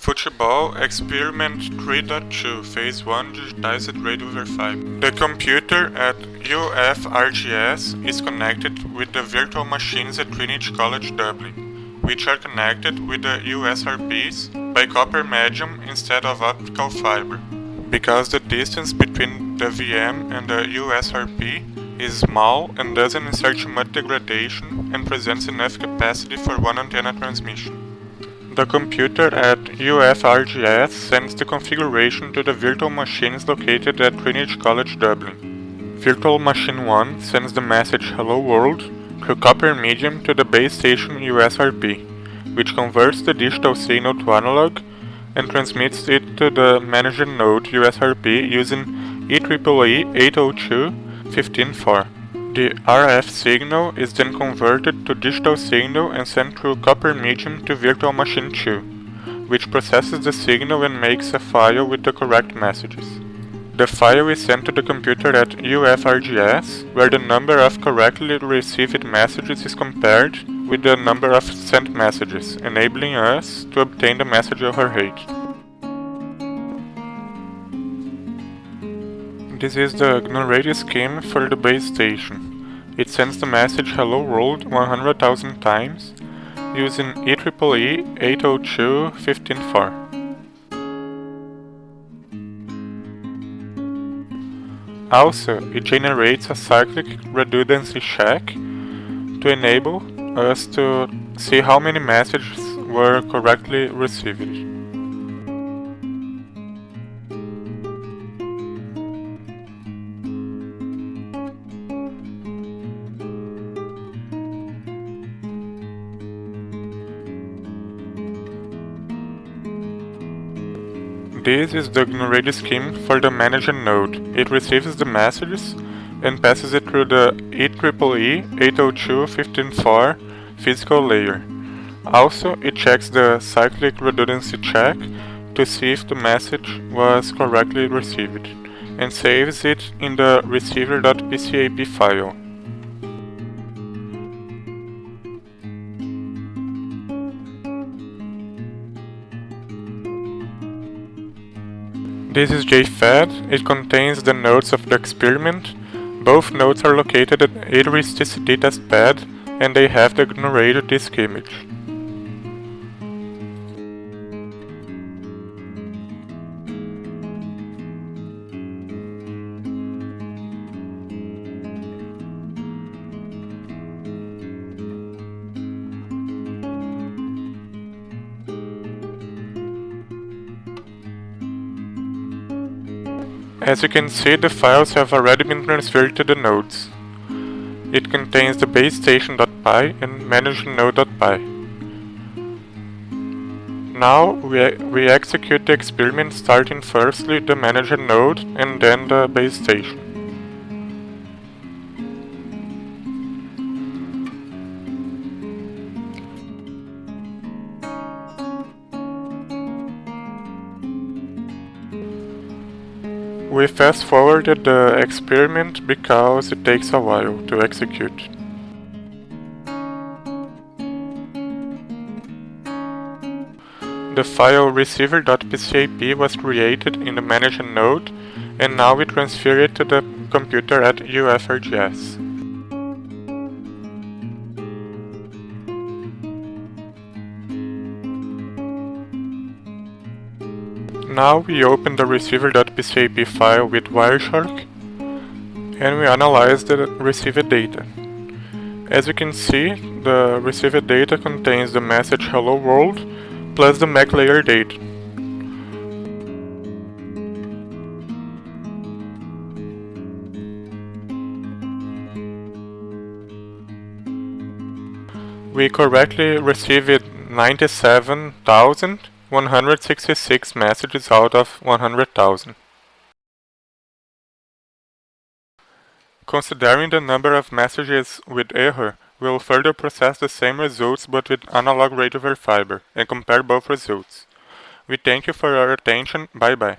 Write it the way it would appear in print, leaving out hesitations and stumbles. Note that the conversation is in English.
ICT-FUTEBOL Experiment 3.2 Phase 1 Digitazed Radio-over-Fiber. The computer at UFRGS is connected with the virtual machines at Trinity College Dublin, which are connected with the USRPs by copper medium instead of optical fiber. Because the distance between the VM and the USRP is small and doesn't insert much degradation and presents enough capacity for one antenna transmission. The computer at UFRGS sends the configuration to the virtual machines located at Trinity College Dublin. Virtual Machine 1 sends the message Hello World through copper medium to the base station USRP, which converts the digital signal to analog and transmits it to the manager node USRP using IEEE 802.15.4. The RF signal is then converted to digital signal and sent through copper medium to Virtual Machine 2, which processes the signal and makes a file with the correct messages. The file is sent to the computer at UFRGS, where the number of correctly received messages is compared with the number of sent messages, enabling us to obtain the message overrate. This is the GNU radio scheme for the base station. It sends the message Hello World 100,000 times using IEEE 802.15.4. Also, it generates a cyclic redundancy check to enable us to see how many messages were correctly received. This is the GNU radio scheme for the manager node. It receives the messages and passes it through the IEEE 802.15.4 physical layer. Also, it checks the cyclic redundancy check to see if the message was correctly received, and saves it in the receiver.pcap file. This is JFET. It contains the nodes of the experiment. Both nodes are located at Idris TCD testpad, and they have the GNU radio disk image. As you can see, the files have already been transferred to the nodes. It contains the base station.py and manager-node.py. Now we execute the experiment, starting firstly the manager node and then the base station. We fast forwarded the experiment because it takes a while to execute. The file receiver.pcap was created in the manager node, and now we transfer it to the computer at UFRGS. Now we open the receiver.pcap file with Wireshark and we analyze the received data. As you can see, the received data contains the message Hello World plus the MAC layer data. We correctly received 97,166 messages out of 100,000. Considering the number of messages with error, we will further process the same results but with analog radio-over-fiber and compare both results. We thank you for your attention. Bye bye.